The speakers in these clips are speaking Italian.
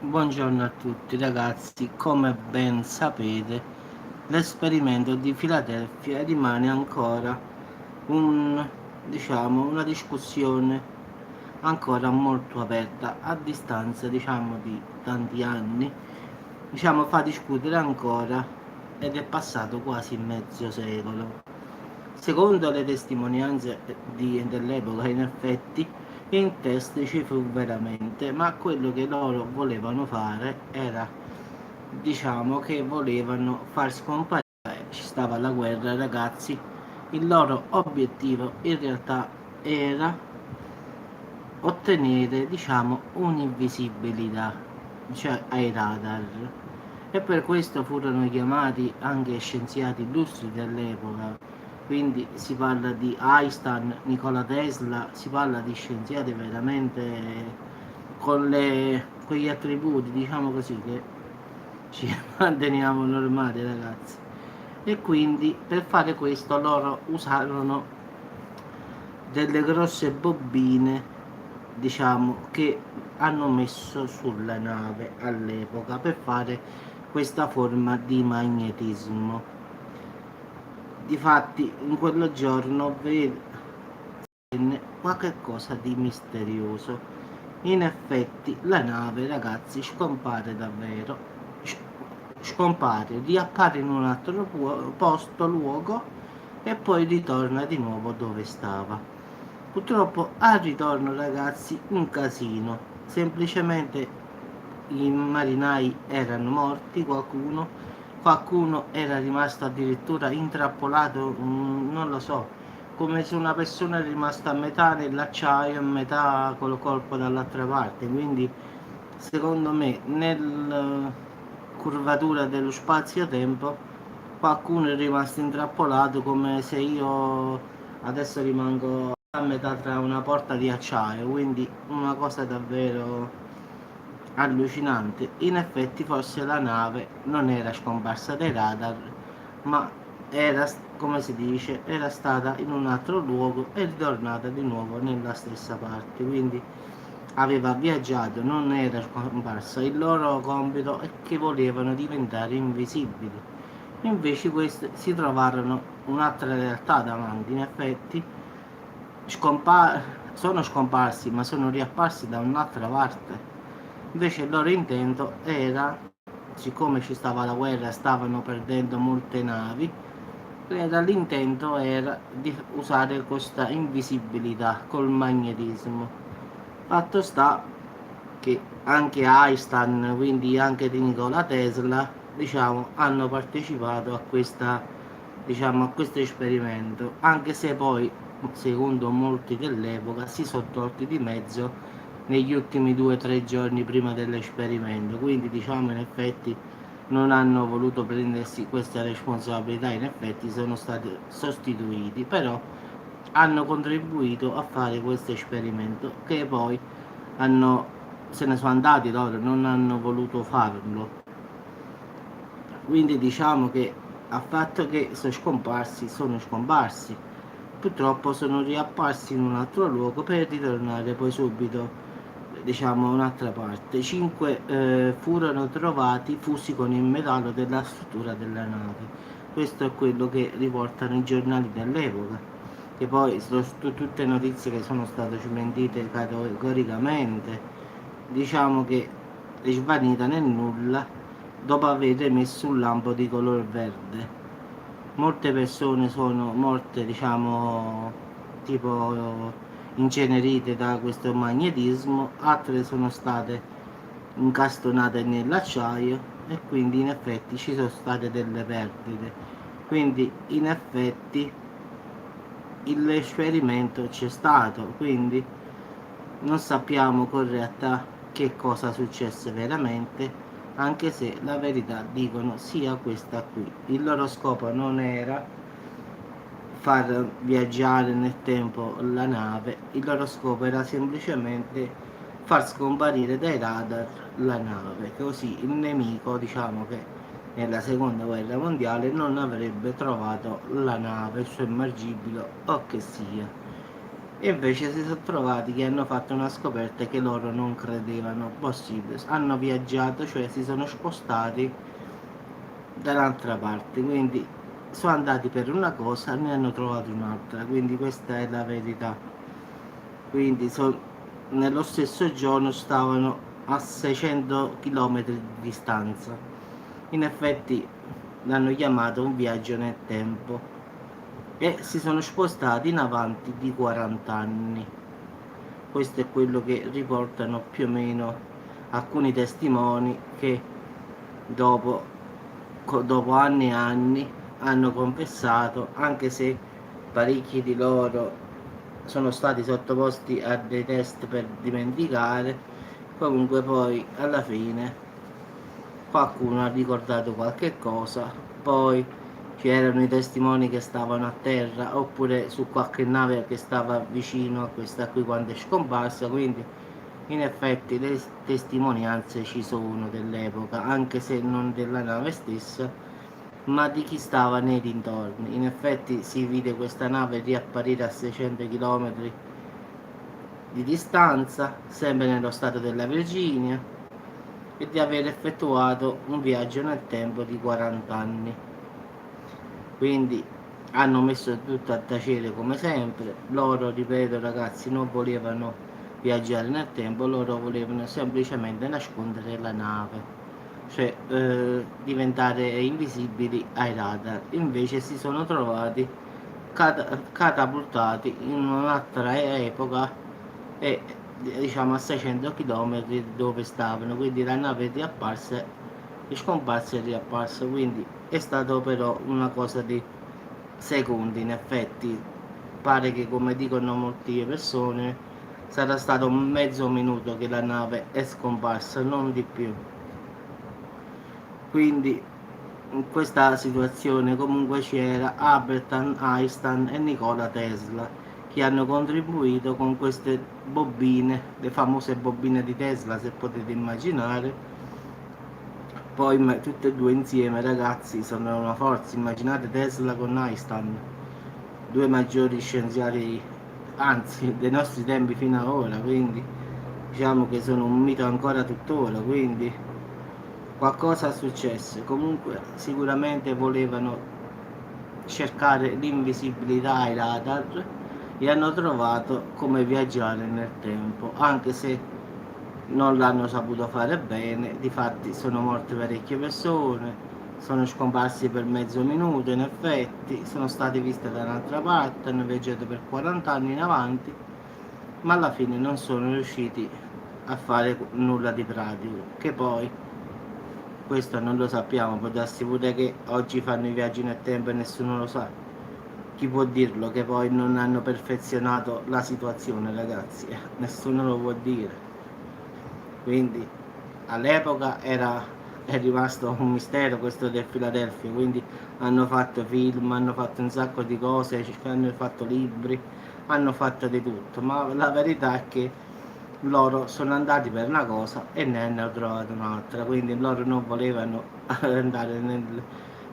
Buongiorno a tutti ragazzi, come ben sapete l'esperimento di Filadelfia rimane ancora un, una discussione ancora molto aperta a distanza di tanti anni, fa discutere ancora ed è passato quasi mezzo secolo. Secondo le testimonianze dell'epoca, in effetti, il test ci fu veramente, ma quello che loro volevano fare era, che volevano far scomparire, ci stava la guerra, ragazzi, il loro obiettivo in realtà era ottenere, un'invisibilità, cioè ai radar. E per questo furono chiamati anche scienziati illustri dell'epoca. Quindi si parla di Einstein, Nikola Tesla, si parla di scienziati veramente con gli attributi, diciamo così, che ci manteniamo normali, ragazzi. E quindi per fare questo loro usarono delle grosse bobine, che hanno messo sulla nave all'epoca per fare questa forma di magnetismo. Difatti in quello giorno venne qualche cosa di misterioso. In effetti la nave, ragazzi, scompare davvero, scompare, riappare in un altro posto, luogo, e poi ritorna di nuovo dove stava. Purtroppo al ritorno, ragazzi, un casino. Semplicemente i marinai erano morti, qualcuno era rimasto addirittura intrappolato, non lo so, come se una persona è rimasta a metà nell'acciaio e a metà col colpo dall'altra parte. Quindi secondo me nella curvatura dello spazio-tempo qualcuno è rimasto intrappolato, come se io adesso rimango a metà tra una porta di acciaio. Quindi una cosa davvero allucinante. In effetti forse la nave non era scomparsa dai radar, ma era, come si dice, era stata in un altro luogo e ritornata di nuovo nella stessa parte. Quindi aveva viaggiato, non era scomparsa. Il loro compito è che volevano diventare invisibili. Invece questi si trovarono un'altra realtà davanti. In effetti sono scomparsi, ma sono riapparsi da un'altra parte. Invece il loro intento era, siccome ci stava la guerra, stavano perdendo molte navi, l'intento era di usare questa invisibilità col magnetismo. Fatto sta che anche Einstein, quindi anche di Nikola Tesla, hanno partecipato a questo esperimento, anche se poi, secondo molti dell'epoca, si sono tolti di mezzo negli ultimi 2 o 3 giorni prima dell'esperimento. Quindi, in effetti non hanno voluto prendersi questa responsabilità, in effetti sono stati sostituiti, però hanno contribuito a fare questo esperimento che poi se ne sono andati loro, non hanno voluto farlo. Quindi che a fatto che sono scomparsi, purtroppo sono riapparsi in un altro luogo per ritornare poi subito, un'altra parte. 5 furono trovati fusi con il metallo della struttura della nave. Questo è quello che riportano i giornali dell'epoca, che poi sono tutte notizie che sono state smentite categoricamente. Che è svanita nel nulla dopo aver emesso un lampo di color verde. Molte persone sono morte, tipo incenerite da questo magnetismo, altre sono state incastonate nell'acciaio e quindi in effetti ci sono state delle perdite. Quindi in effetti l'esperimento c'è stato, quindi non sappiamo con realtà che cosa successe veramente, anche se la verità dicono sia questa qui. Il loro scopo non era far viaggiare nel tempo la nave, il loro scopo era semplicemente far scomparire dai radar la nave, così il nemico, che nella seconda guerra mondiale non avrebbe trovato la nave, il suo immergibile o che sia. E invece si sono trovati che hanno fatto una scoperta che loro non credevano possibile. Hanno viaggiato, cioè si sono spostati dall'altra parte, quindi sono andati per una cosa e ne hanno trovato un'altra, quindi questa è la verità. Quindi nello stesso giorno stavano a 600 km di distanza. In effetti l'hanno chiamato un viaggio nel tempo e si sono spostati in avanti di 40 anni. Questo è quello che riportano più o meno alcuni testimoni che dopo, dopo anni e anni hanno confessato, anche se parecchi di loro sono stati sottoposti a dei test per dimenticare, comunque poi alla fine qualcuno ha ricordato qualche cosa, poi c'erano i testimoni che stavano a terra oppure su qualche nave che stava vicino a questa qui quando è scomparsa, quindi in effetti le testimonianze ci sono dell'epoca, anche se non della nave stessa, ma di chi stava nei dintorni. In effetti si vide questa nave riapparire a 600 km di distanza, sempre nello stato della Virginia, e di aver effettuato un viaggio nel tempo di 40 anni. Quindi hanno messo tutto a tacere come sempre. Loro, ripeto ragazzi, non volevano viaggiare nel tempo, loro volevano semplicemente nascondere la nave, cioè diventare invisibili ai radar. Invece si sono trovati catapultati in un'altra epoca e diciamo a 600 km dove stavano, quindi la nave è riapparsa, è scomparsa e riapparsa, quindi è stato però una cosa di secondi. In effetti pare che, come dicono molte persone, sarà stato un mezzo minuto che la nave è scomparsa, non di più. Quindi in questa situazione comunque c'era Albert Einstein e Nikola Tesla che hanno contribuito con queste bobine, le famose bobine di Tesla, se potete immaginare. Poi tutte e due insieme ragazzi sono una forza, immaginate Tesla con Einstein, due maggiori scienziati, anzi dei nostri tempi fino ad ora, quindi diciamo che sono un mito ancora tuttora, quindi qualcosa è successo. Comunque sicuramente volevano cercare l'invisibilità ai radar e hanno trovato come viaggiare nel tempo, anche se non l'hanno saputo fare bene. Difatti sono morte parecchie persone, sono scomparsi per mezzo minuto, in effetti sono stati visti da un'altra parte, hanno viaggiato per 40 anni in avanti, ma alla fine non sono riusciti a fare nulla di pratico. Che poi questo non lo sappiamo, può darsi pure che oggi fanno i viaggi nel tempo e nessuno lo sa. Chi può dirlo che poi non hanno perfezionato la situazione, ragazzi? Nessuno lo può dire. Quindi all'epoca è rimasto un mistero questo del Philadelphia, quindi hanno fatto film, hanno fatto un sacco di cose, hanno fatto libri, hanno fatto di tutto, ma la verità è che loro sono andati per una cosa e ne hanno trovato un'altra, quindi loro non volevano andare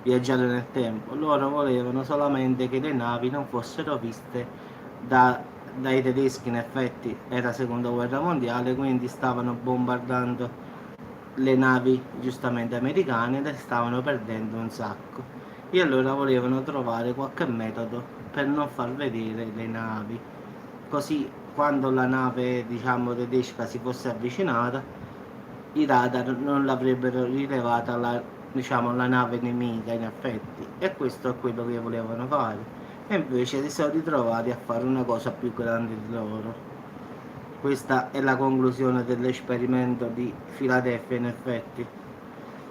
viaggiare nel tempo, loro volevano solamente che le navi non fossero viste dai tedeschi. In effetti era seconda guerra mondiale, quindi stavano bombardando le navi giustamente americane e le stavano perdendo un sacco, e allora volevano trovare qualche metodo per non far vedere le navi, così quando la nave diciamo tedesca si fosse avvicinata i radar non l'avrebbero rilevata diciamo, la nave nemica. In effetti, e questo è quello che volevano fare, e invece si sono ritrovati a fare una cosa più grande di loro. Questa è la conclusione dell'esperimento di Filadelfia. In effetti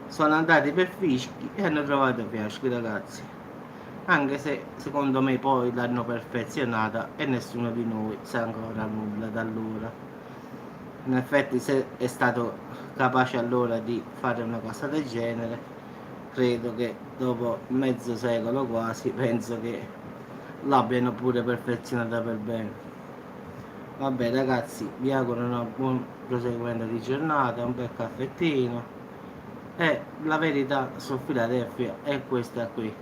sono andati per fischi e hanno trovato fiaschi, ragazzi, anche se secondo me poi l'hanno perfezionata e nessuno di noi sa ancora nulla da allora. In effetti se è stato capace allora di fare una cosa del genere, credo che dopo mezzo secolo quasi, penso che l'abbiano pure perfezionata per bene. Vabbè ragazzi, vi auguro un buon proseguimento di giornata, un bel caffettino, e la verità su Philadelphia è questa qui.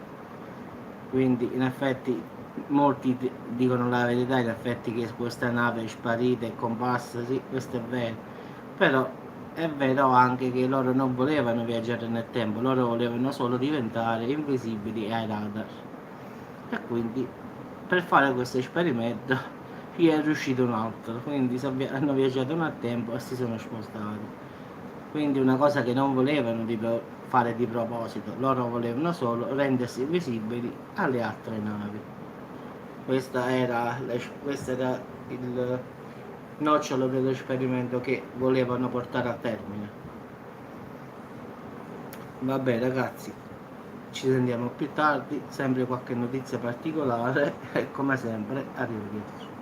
Quindi in effetti molti dicono la verità, in effetti, che questa nave è sparita, è comparsa, sì, questo è vero, però è vero anche che loro non volevano viaggiare nel tempo, loro volevano solo diventare invisibili ai radar, e quindi per fare questo esperimento gli è riuscito un altro, quindi hanno viaggiato nel tempo e si sono spostati. Quindi una cosa che non volevano fare di proposito, loro volevano solo rendersi visibili alle altre navi. Questo era il nocciolo dell'esperimento che volevano portare a termine. Vabbè ragazzi, ci sentiamo più tardi, sempre qualche notizia particolare e come sempre arrivederci.